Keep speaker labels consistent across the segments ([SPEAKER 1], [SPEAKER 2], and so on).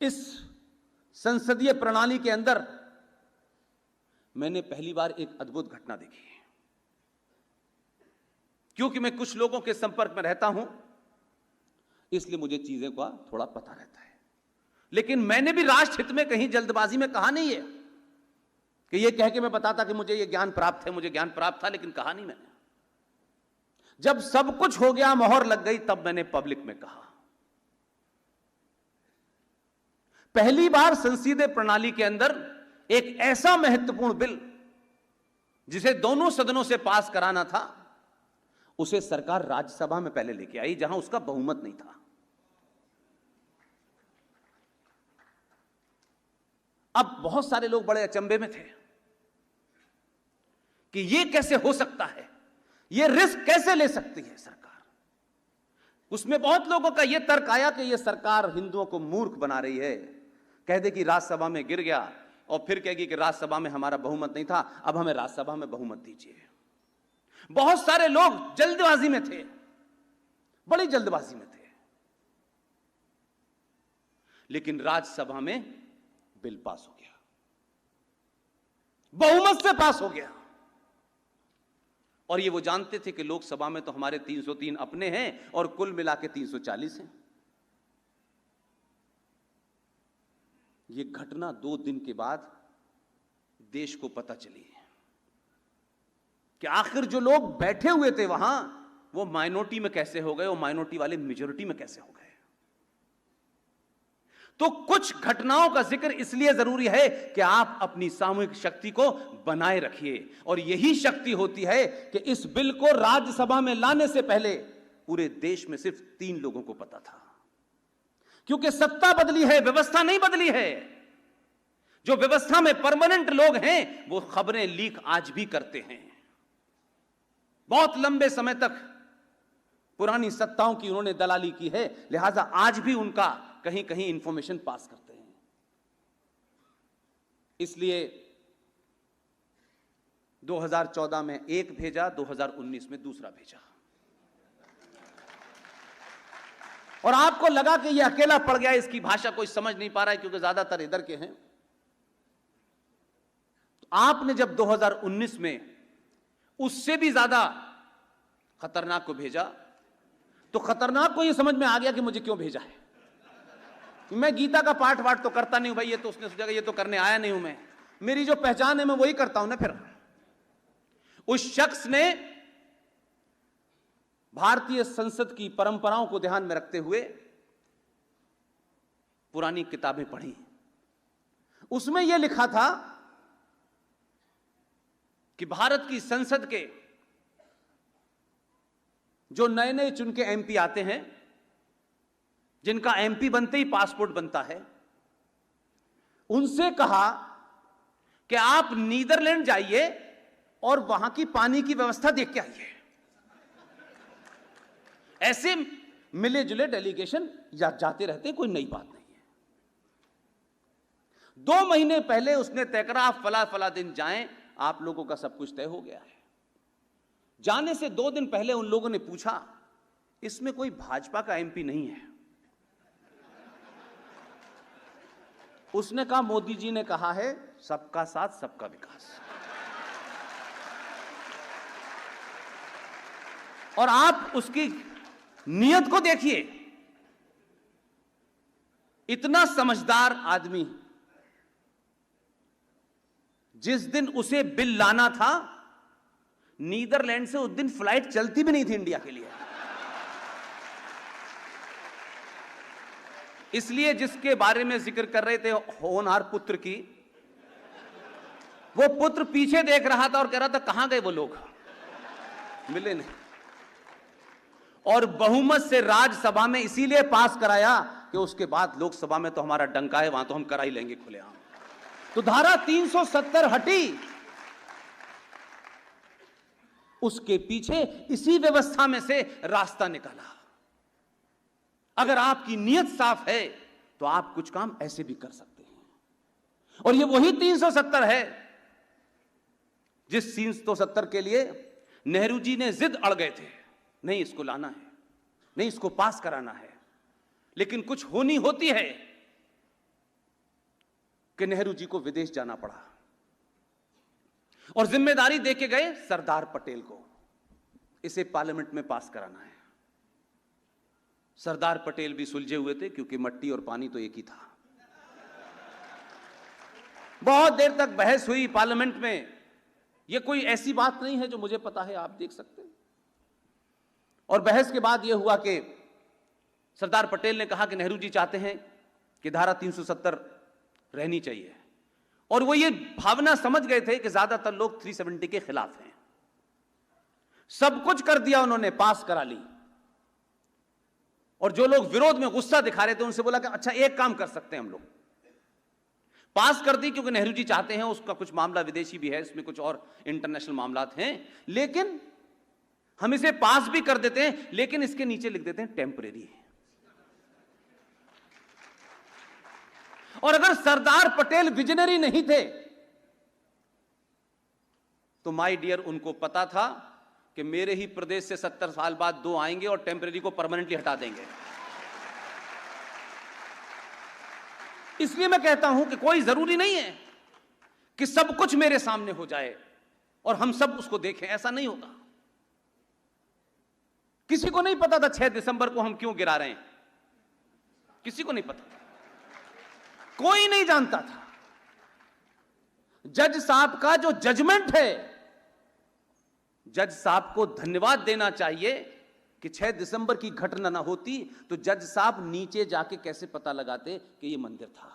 [SPEAKER 1] इस संसदीय प्रणाली के अंदर मैंने पहली बार एक अद्भुत घटना देखी। क्योंकि मैं कुछ लोगों के संपर्क में रहता हूं, इसलिए मुझे चीजें का थोड़ा पता रहता है। लेकिन मैंने भी राष्ट्र हित में कहीं जल्दबाजी में कहा नहीं है कि यह कह के मैं बताता कि मुझे यह ज्ञान प्राप्त है, मुझे ज्ञान प्राप्त था, लेकिन कहा नहीं मैंने। जब सब कुछ हो गया, मोहर लग गई, तब मैंने पब्लिक में कहा। पहली बार संसदीय प्रणाली के अंदर एक ऐसा महत्वपूर्ण बिल जिसे दोनों सदनों से पास कराना था, उसे सरकार राज्यसभा में पहले लेके आई, जहां उसका बहुमत नहीं था। अब बहुत सारे लोग बड़े अचंभे में थे कि यह कैसे हो सकता है, यह रिस्क कैसे ले सकती है सरकार। उसमें बहुत लोगों का यह तर्क आया कि यह सरकार हिंदुओं को मूर्ख बना रही है, कह दे कि राज्यसभा में गिर गया और फिर कहेगी कि राज्यसभा में हमारा बहुमत नहीं था, अब हमें राज्यसभा में बहुमत दीजिए। बहुत सारे लोग जल्दबाजी में थे, बड़ी जल्दबाजी में थे, लेकिन राज्यसभा में बिल पास हो गया, बहुमत से पास हो गया। और ये वो जानते थे कि लोकसभा में तो हमारे 303 अपने हैं और कुल मिला के 340 हैं। ये घटना 2 दिन के बाद देश को पता चली कि आखिर जो लोग बैठे हुए थे वहां, वो माइनॉरिटी में कैसे हो गए और माइनॉरिटी वाले मेजॉरिटी में कैसे हो गए। तो कुछ घटनाओं का जिक्र इसलिए जरूरी है कि आप अपनी सामूहिक शक्ति को बनाए रखिए, और यही शक्ति होती है कि इस बिल को राज्यसभा में लाने से पहले पूरे देश में सिर्फ 3 लोगों को पता था। क्योंकि सत्ता बदली है, व्यवस्था नहीं बदली है। जो व्यवस्था में परमानेंट लोग हैं वो खबरें लीक आज भी करते हैं। बहुत लंबे समय तक पुरानी सत्ताओं की उन्होंने दलाली की है, लिहाजा आज भी उनका कहीं कहीं इंफॉर्मेशन पास करते हैं। इसलिए 2014 में एक भेजा, 2019 में दूसरा भेजा। और आपको लगा कि यह अकेला पड़ गया, इसकी भाषा कोई समझ नहीं पा रहा है क्योंकि ज्यादातर इधर के हैं। तो आपने जब 2019 में उससे भी ज्यादा खतरनाक को भेजा, तो खतरनाक को यह समझ में आ गया कि मुझे क्यों भेजा है। मैं गीता का पाठ वाठ तो करता नहीं हूं भाई, ये तो उसने सोचा कि ये तो करने आया नहीं हूं मैं, मेरी जो पहचान है मैं वही करता हूं ना। फिर उस शख्स ने भारतीय संसद की परंपराओं को ध्यान में रखते हुए पुरानी किताबें पढ़ी। उसमें यह लिखा था कि भारत की संसद के जो नए नए चुन के एमपी आते हैं, जिनका एमपी बनते ही पासपोर्ट बनता है, उनसे कहा कि आप नीदरलैंड जाइए और वहां की पानी की व्यवस्था देख के आइए। ऐसे मिले जुले डेलीगेशन जाते रहते, कोई नई बात नहीं है। 2 महीने पहले उसने तय करा आप फला फला दिन जाएं, आप लोगों का सब कुछ तय हो गया है। जाने से 2 दिन पहले उन लोगों ने पूछा, इसमें कोई भाजपा का एमपी नहीं है? उसने कहा मोदी जी ने कहा है सबका साथ सबका विकास, और आप उसकी नियत को देखिए। इतना समझदार आदमी, जिस दिन उसे बिल लाना था, नीदरलैंड से उस दिन फ्लाइट चलती भी नहीं थी इंडिया के लिए। इसलिए जिसके बारे में जिक्र कर रहे थे होनहार पुत्र की, वो पुत्र पीछे देख रहा था और कह रहा था कहां गए वो लोग, मिले नहीं। और बहुमत से राज्यसभा में इसीलिए पास कराया कि उसके बाद लोकसभा में तो हमारा डंका है, वहां तो हम करा ही लेंगे खुलेआम। तो धारा 370 हटी, उसके पीछे इसी व्यवस्था में से रास्ता निकाला। अगर आपकी नियत साफ है तो आप कुछ काम ऐसे भी कर सकते हैं। और ये वही 370 है जिस 370 के लिए नेहरू जी ने जिद अड़ गए थे, नहीं इसको लाना है, नहीं इसको पास कराना है। लेकिन कुछ होनी होती है कि नेहरू जी को विदेश जाना पड़ा और जिम्मेदारी देके गए सरदार पटेल को, इसे पार्लियामेंट में पास कराना है। सरदार पटेल भी सुलझे हुए थे क्योंकि मट्टी और पानी तो एक ही था। बहुत देर तक बहस हुई पार्लियामेंट में। यह कोई ऐसी बात नहीं है जो मुझे पता है, आप देख सकते हैं। और बहस के बाद यह हुआ कि सरदार पटेल ने कहा कि नेहरू जी चाहते हैं कि धारा 370 रहनी चाहिए, और वो ये भावना समझ गए थे कि ज्यादातर लोग 370 के खिलाफ हैं। सब कुछ कर दिया उन्होंने, पास करा ली, और जो लोग विरोध में गुस्सा दिखा रहे थे उनसे बोला कि अच्छा एक काम कर सकते हैं, हम लोग पास कर दी क्योंकि नेहरू जी चाहते हैं, उसका कुछ मामला विदेशी भी है, इसमें कुछ और इंटरनेशनल मामलात हैं, लेकिन हम इसे पास भी कर देते हैं, लेकिन इसके नीचे लिख देते हैं टेम्परेरी। और अगर सरदार पटेल विजनरी नहीं थे तो माय डियर उनको पता था कि मेरे ही प्रदेश से 70 साल बाद दो आएंगे और टेम्परेरी को परमानेंटली हटा देंगे। इसलिए मैं कहता हूं कि कोई जरूरी नहीं है कि सब कुछ मेरे सामने हो जाए और हम सब उसको देखें, ऐसा नहीं होगा। किसी को नहीं पता था 6 दिसंबर को हम क्यों गिरा रहे हैं, किसी को नहीं पता, कोई नहीं जानता था। जज साहब का जो जजमेंट है, जज साहब को धन्यवाद देना चाहिए कि 6 दिसंबर की घटना ना होती तो जज साहब नीचे जाके कैसे पता लगाते कि यह मंदिर था।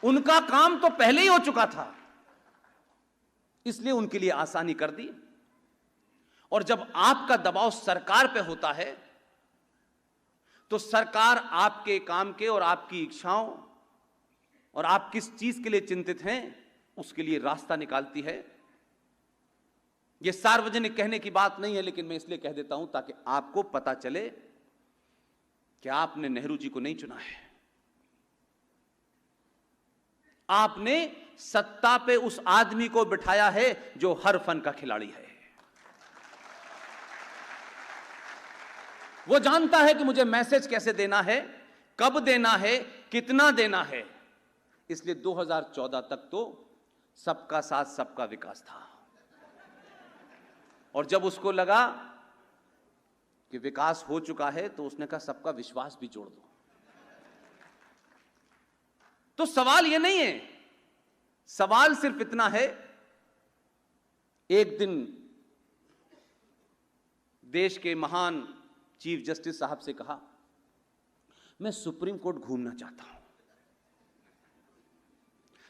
[SPEAKER 1] उनका काम तो पहले ही हो चुका था, इसलिए उनके लिए आसानी कर दी। और जब आपका दबाव सरकार पे होता है तो सरकार आपके काम के और आपकी इच्छाओं और आप किस चीज के लिए चिंतित हैं उसके लिए रास्ता निकालती है। यह सार्वजनिक कहने की बात नहीं है, लेकिन मैं इसलिए कह देता हूं ताकि आपको पता चले कि आपने नेहरू जी को नहीं चुना है, आपने सत्ता पे उस आदमी को बिठाया है जो हर फन का खिलाड़ी है। वो जानता है कि मुझे मैसेज कैसे देना है, कब देना है, कितना देना है। इसलिए 2014 तक तो सबका साथ सबका विकास था, और जब उसको लगा कि विकास हो चुका है तो उसने कहा सबका विश्वास भी जोड़ दो। तो सवाल यह नहीं है, सवाल सिर्फ इतना है, एक दिन देश के महान चीफ जस्टिस साहब से कहा मैं सुप्रीम कोर्ट घूमना चाहता हूं।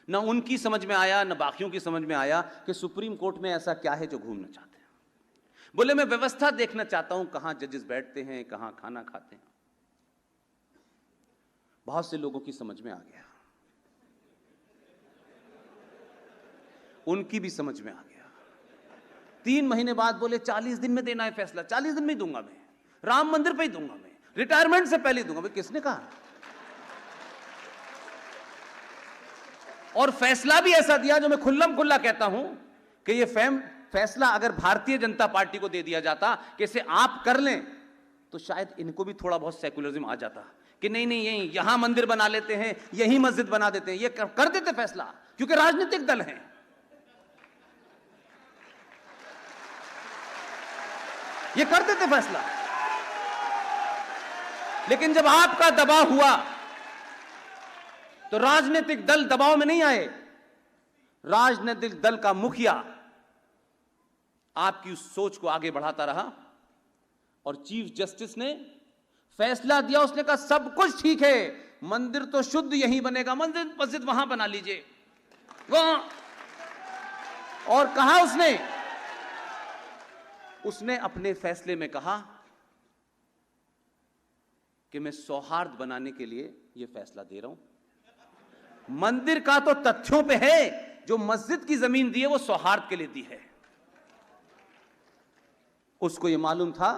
[SPEAKER 1] ना उनकी समझ में आया ना बाकियों की समझ में आया कि सुप्रीम कोर्ट में ऐसा क्या है जो घूमना चाहते हैं। बोले मैं व्यवस्था देखना चाहता हूं, कहां जजेस बैठते हैं, कहां खाना खाते हैं। बहुत से लोगों की समझ में आ गया, उनकी भी समझ में आ गया। 3 महीने बाद बोले 40 दिन में देना है फैसला। 40 दिन में ही दूंगा मैं, राम मंदिर पे ही दूंगा मैं, रिटायरमेंट से पहले दूंगा। भाई किसने कहा? और फैसला भी ऐसा दिया जो मैं खुल्लम खुल्ला कहता हूं कि ये फैसला अगर भारतीय जनता पार्टी को दे दिया जाता कि इसे आप कर लें तो शायद इनको भी थोड़ा बहुत सेकुलरिज्म आ जाता कि नहीं नहीं यहीं यहां मंदिर बना लेते हैं, यहीं मस्जिद बना देते हैं। ये कर देते फैसला, क्योंकि राजनीतिक दल हैं। ये कर देते फैसला। लेकिन जब आपका दबाव हुआ तो राजनीतिक दल दबाव में नहीं आए। राजनीतिक दल का मुखिया आपकी उस सोच को आगे बढ़ाता रहा और चीफ जस्टिस ने फैसला दिया। उसने कहा सब कुछ ठीक है, मंदिर तो शुद्ध यहीं बनेगा, मंदिर मस्जिद वहां बना लीजिए वहां। और कहा उसने अपने फैसले में कहा कि मैं सौहार्द बनाने के लिए यह फैसला दे रहा हूं। मंदिर का तो तथ्यों पे है, जो मस्जिद की जमीन दी है वो सौहार्द के लिए दी है। उसको यह मालूम था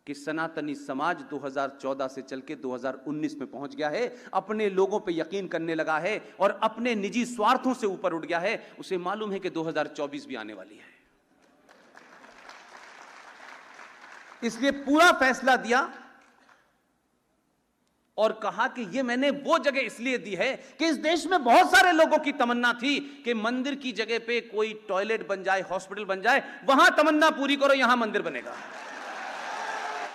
[SPEAKER 1] कि सनातनी समाज 2014 से चल के 2019 में पहुंच गया है, अपने लोगों पे यकीन करने लगा है और अपने निजी स्वार्थों से ऊपर उठ गया है। उसे मालूम है कि 2024 भी आने वाली है, इसलिए पूरा फैसला दिया और कहा कि ये मैंने वो जगह इसलिए दी है कि इस देश में बहुत सारे लोगों की तमन्ना थी कि मंदिर की जगह पे कोई टॉयलेट बन जाए, हॉस्पिटल बन जाए, वहां तमन्ना पूरी करो, यहां मंदिर बनेगा।